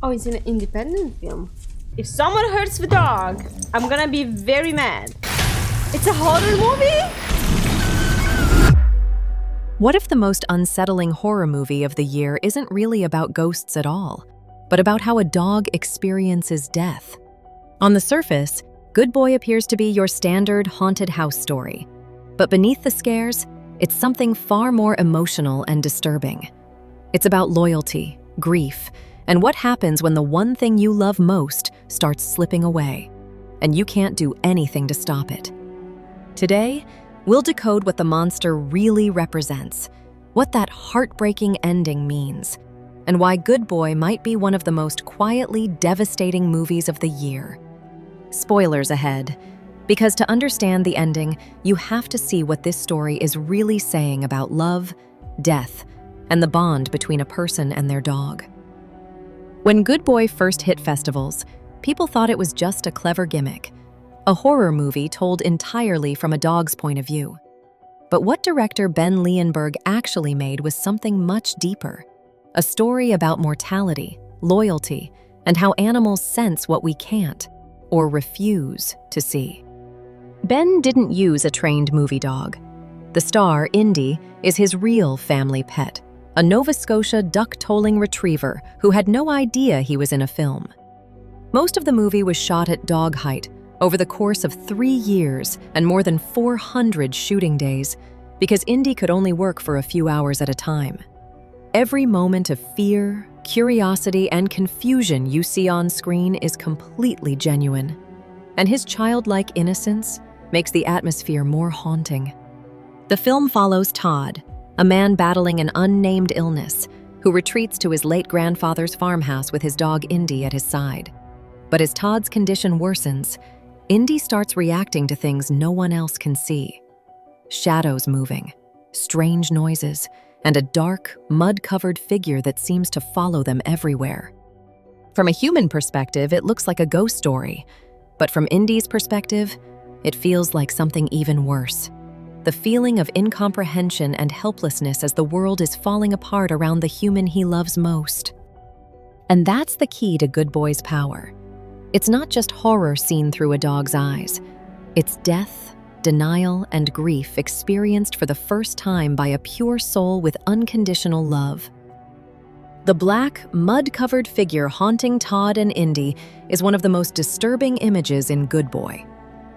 Oh, it's an independent film. If someone hurts the dog, I'm gonna be very mad. It's a horror movie? What if the most unsettling horror movie of the year isn't really about ghosts at all, but about how a dog experiences death? On the surface, Good Boy appears to be your standard haunted house story. But beneath the scares, it's something far more emotional and disturbing. It's about loyalty, grief, and what happens when the one thing you love most starts slipping away, and you can't do anything to stop it. Today, we'll decode what the monster really represents, what that heartbreaking ending means, and why Good Boy might be one of the most quietly devastating movies of the year. Spoilers ahead, because to understand the ending, you have to see what this story is really saying about love, death, and the bond between a person and their dog. When Good Boy first hit festivals, people thought it was just a clever gimmick, a horror movie told entirely from a dog's point of view. But what director Ben Leonberg actually made was something much deeper, a story about mortality, loyalty, and how animals sense what we can't, or refuse, to see. Ben didn't use a trained movie dog. The star, Indy, is his real family pet, a Nova Scotia duck-tolling retriever who had no idea he was in a film. Most of the movie was shot at dog height over the course of 3 years and more than 400 shooting days, because Indy could only work for a few hours at a time. Every moment of fear, curiosity, and confusion you see on screen is completely genuine, and his childlike innocence makes the atmosphere more haunting. The film follows Todd, a man battling an unnamed illness, who retreats to his late grandfather's farmhouse with his dog Indy at his side. But as Todd's condition worsens, Indy starts reacting to things no one else can see. Shadows moving, strange noises, and a dark, mud-covered figure that seems to follow them everywhere. From a human perspective, it looks like a ghost story, but from Indy's perspective, it feels like something even worse. The feeling of incomprehension and helplessness as the world is falling apart around the human he loves most. And that's the key to Good Boy's power. It's not just horror seen through a dog's eyes. It's death, denial, and grief experienced for the first time by a pure soul with unconditional love. The black, mud-covered figure haunting Todd and Indy is one of the most disturbing images in Good Boy.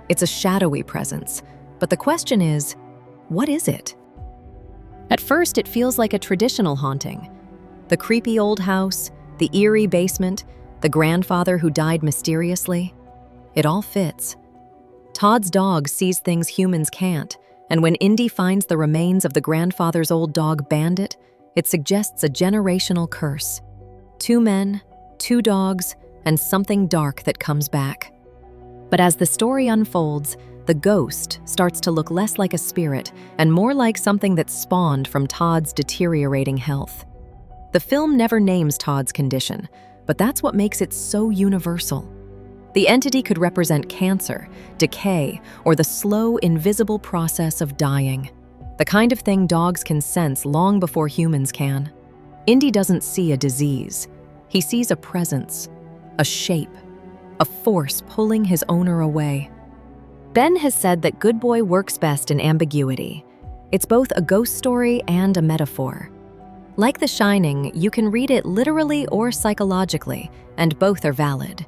It's a shadowy presence, but the question is, what is it? At first, it feels like a traditional haunting. The creepy old house, the eerie basement, the grandfather who died mysteriously. It all fits. Todd's dog sees things humans can't, and when Indy finds the remains of the grandfather's old dog Bandit, it suggests a generational curse. 2 men, 2 dogs, and something dark that comes back. But as the story unfolds, the ghost starts to look less like a spirit and more like something that spawned from Todd's deteriorating health. The film never names Todd's condition, but that's what makes it so universal. The entity could represent cancer, decay, or the slow, invisible process of dying, the kind of thing dogs can sense long before humans can. Indy doesn't see a disease. He sees a presence, a shape, a force pulling his owner away. Ben has said that Good Boy works best in ambiguity. It's both a ghost story and a metaphor. Like The Shining, you can read it literally or psychologically, and both are valid.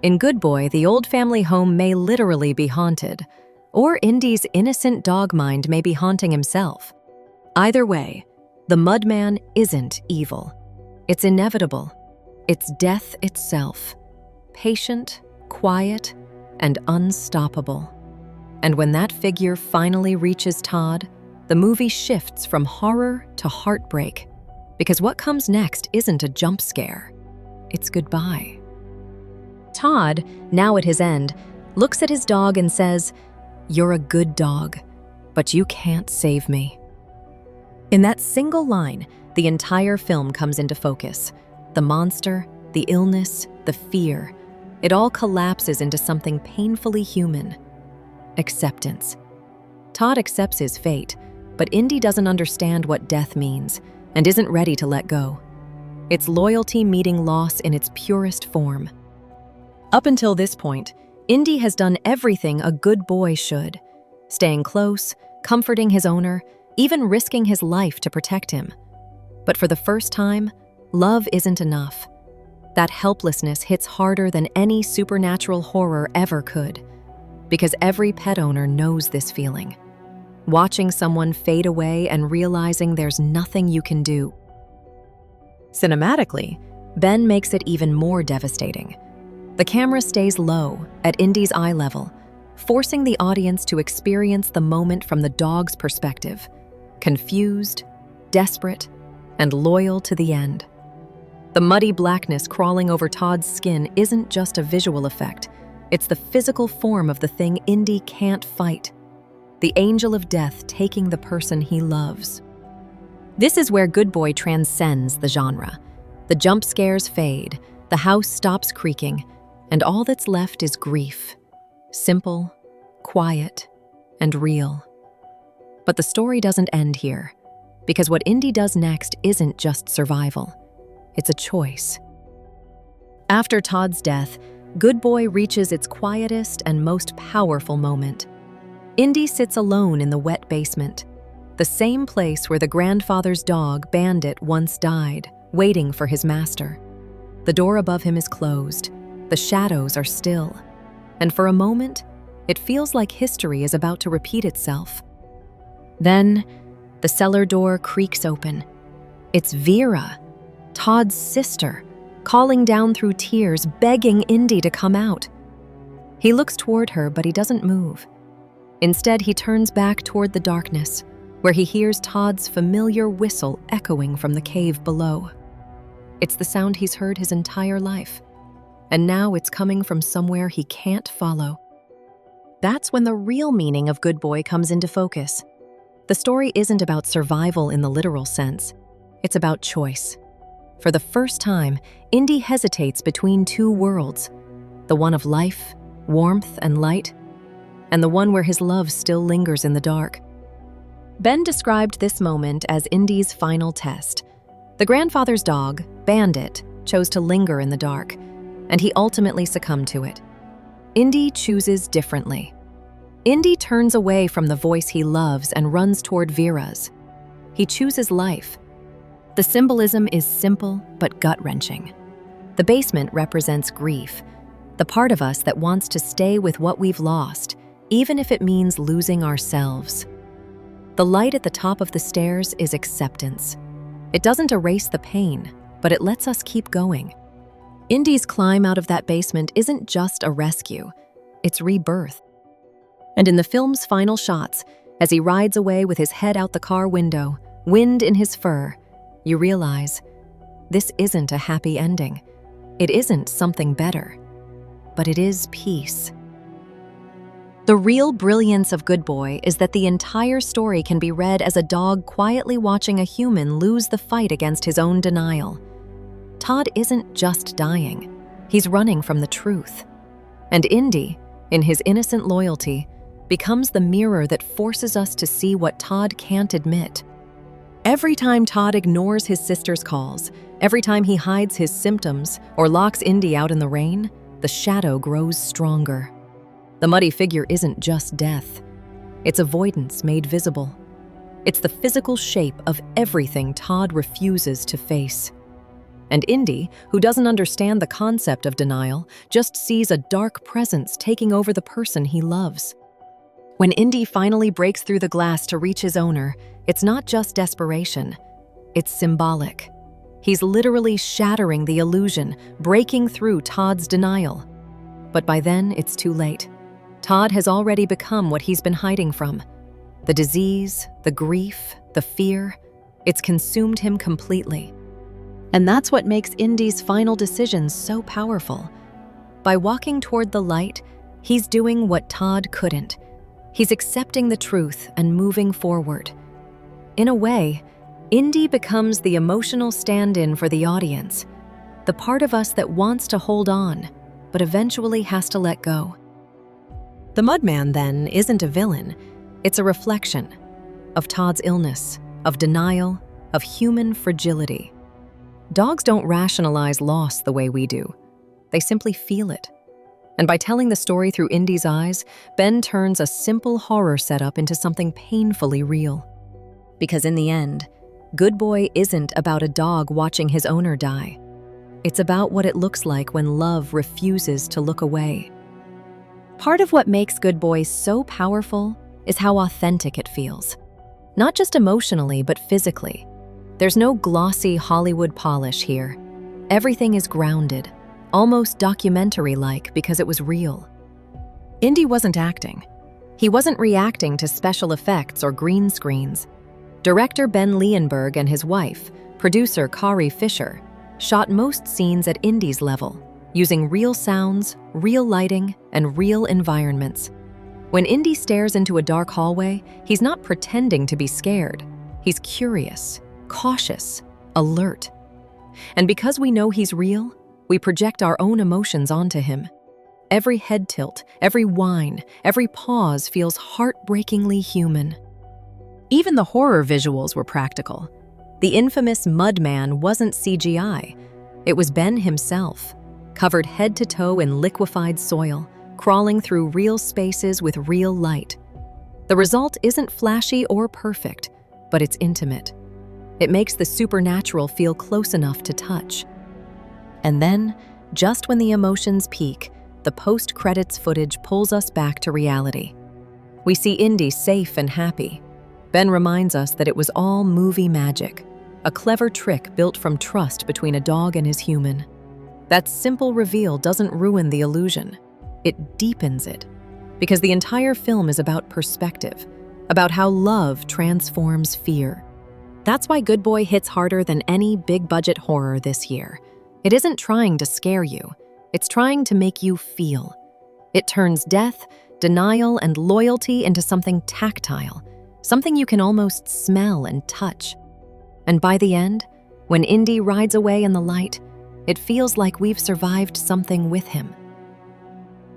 In Good Boy, the old family home may literally be haunted, or Indy's innocent dog mind may be haunting himself. Either way, the Mudman isn't evil. It's inevitable. It's death itself, patient, quiet, and unstoppable. And when that figure finally reaches Todd, the movie shifts from horror to heartbreak, because what comes next isn't a jump scare. It's goodbye. Todd, now at his end, looks at his dog and says, "You're a good dog, but you can't save me." In that single line, the entire film comes into focus. The monster, the illness, the fear, it all collapses into something painfully human. Acceptance. Todd accepts his fate, but Indy doesn't understand what death means and isn't ready to let go. its loyalty meeting loss in its purest form. Up until this point, Indy has done everything a good boy should, staying close, comforting his owner, even risking his life to protect him. But for the first time, love isn't enough. That helplessness hits harder than any supernatural horror ever could, because every pet owner knows this feeling. Watching someone fade away and realizing there's nothing you can do. Cinematically, Ben makes it even more devastating. The camera stays low, at Indy's eye level, forcing the audience to experience the moment from the dog's perspective, confused, desperate, and loyal to the end. The muddy blackness crawling over Todd's skin isn't just a visual effect, it's the physical form of the thing Indy can't fight. The angel of death taking the person he loves. This is where Good Boy transcends the genre. The jump scares fade, the house stops creaking, and all that's left is grief. Simple, quiet, and real. But the story doesn't end here, because what Indy does next isn't just survival. It's a choice. After Todd's death, Good Boy reaches its quietest and most powerful moment. Indy sits alone in the wet basement, the same place where the grandfather's dog, Bandit, once died, waiting for his master. The door above him is closed, the shadows are still, and for a moment, it feels like history is about to repeat itself. Then, the cellar door creaks open. It's Vera, Todd's sister, calling down through tears, begging Indy to come out. He looks toward her, but he doesn't move. Instead, he turns back toward the darkness, where he hears Todd's familiar whistle echoing from the cave below. It's the sound he's heard his entire life, and now it's coming from somewhere he can't follow. That's when the real meaning of Good Boy comes into focus. The story isn't about survival in the literal sense. It's about choice. For the first time, Indy hesitates between two worlds, the one of life, warmth, and light, and the one where his love still lingers in the dark. Ben described this moment as Indy's final test. The grandfather's dog, Bandit, chose to linger in the dark, and he ultimately succumbed to it. Indy chooses differently. Indy turns away from the voice he loves and runs toward Vera's. He chooses life. The symbolism is simple but gut-wrenching. The basement represents grief, the part of us that wants to stay with what we've lost, even if it means losing ourselves. The light at the top of the stairs is acceptance. It doesn't erase the pain, but it lets us keep going. Indy's climb out of that basement isn't just a rescue, it's rebirth. And in the film's final shots, as he rides away with his head out the car window, wind in his fur, you realize this isn't a happy ending. It isn't something better, but it is peace. The real brilliance of Good Boy is that the entire story can be read as a dog quietly watching a human lose the fight against his own denial. Todd isn't just dying, he's running from the truth. And Indy, in his innocent loyalty, becomes the mirror that forces us to see what Todd can't admit. Every time Todd ignores his sister's calls, every time he hides his symptoms or locks Indy out in the rain, the shadow grows stronger. The muddy figure isn't just death. It's avoidance made visible. It's the physical shape of everything Todd refuses to face. And Indy, who doesn't understand the concept of denial, just sees a dark presence taking over the person he loves. When Indy finally breaks through the glass to reach his owner, it's not just desperation, it's symbolic. He's literally shattering the illusion, breaking through Todd's denial. But by then, it's too late. Todd has already become what he's been hiding from. The disease, the grief, the fear, it's consumed him completely. And that's what makes Indy's final decisions so powerful. By walking toward the light, he's doing what Todd couldn't. He's accepting the truth and moving forward. In a way, Indy becomes the emotional stand-in for the audience, the part of us that wants to hold on, but eventually has to let go. The Mudman, then, isn't a villain. It's a reflection of Todd's illness, of denial, of human fragility. Dogs don't rationalize loss the way we do. They simply feel it. And by telling the story through Indy's eyes, Ben turns a simple horror setup into something painfully real. Because in the end, Good Boy isn't about a dog watching his owner die. It's about what it looks like when love refuses to look away. Part of what makes Good Boy so powerful is how authentic it feels. Not just emotionally, but physically. There's no glossy Hollywood polish here. Everything is grounded, almost documentary-like because it was real. Indy wasn't acting. He wasn't reacting to special effects or green screens. Director Ben Leonberg and his wife, producer Kari Fisher, shot most scenes at Indy's level, using real sounds, real lighting, and real environments. When Indy stares into a dark hallway, he's not pretending to be scared. He's curious, cautious, alert. And because we know he's real, we project our own emotions onto him. Every head tilt, every whine, every pause feels heartbreakingly human. Even the horror visuals were practical. The infamous Mud Man wasn't CGI. It was Ben himself, covered head to toe in liquefied soil, crawling through real spaces with real light. The result isn't flashy or perfect, but it's intimate. It makes the supernatural feel close enough to touch. And then, just when the emotions peak, the post-credits footage pulls us back to reality. We see Indy safe and happy. Ben reminds us that it was all movie magic, a clever trick built from trust between a dog and his human. That simple reveal doesn't ruin the illusion. It deepens it, because the entire film is about perspective, about how love transforms fear. That's why Good Boy hits harder than any big-budget horror this year. It isn't trying to scare you. It's trying to make you feel. It turns death, denial, and loyalty into something tactile, something you can almost smell and touch. And by the end, when Indy rides away in the light, it feels like we've survived something with him.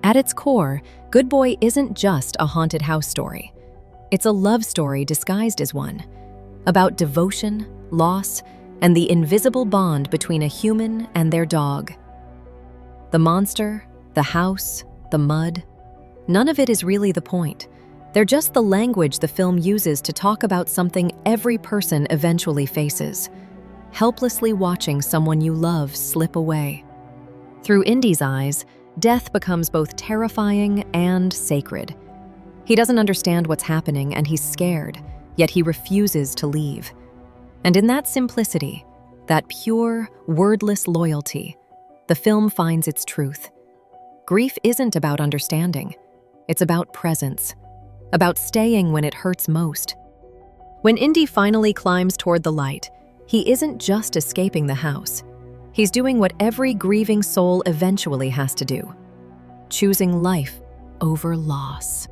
At its core, Good Boy isn't just a haunted house story. It's a love story disguised as one, about devotion, loss, and the invisible bond between a human and their dog. The monster, the house, the mud, none of it is really the point. They're just the language the film uses to talk about something every person eventually faces, helplessly watching someone you love slip away. Through Indy's eyes, death becomes both terrifying and sacred. He doesn't understand what's happening and he's scared, yet he refuses to leave. And in that simplicity, that pure, wordless loyalty, the film finds its truth. Grief isn't about understanding. It's about presence, about staying when it hurts most. When Indy finally climbs toward the light, he isn't just escaping the house. He's doing what every grieving soul eventually has to do, choosing life over loss.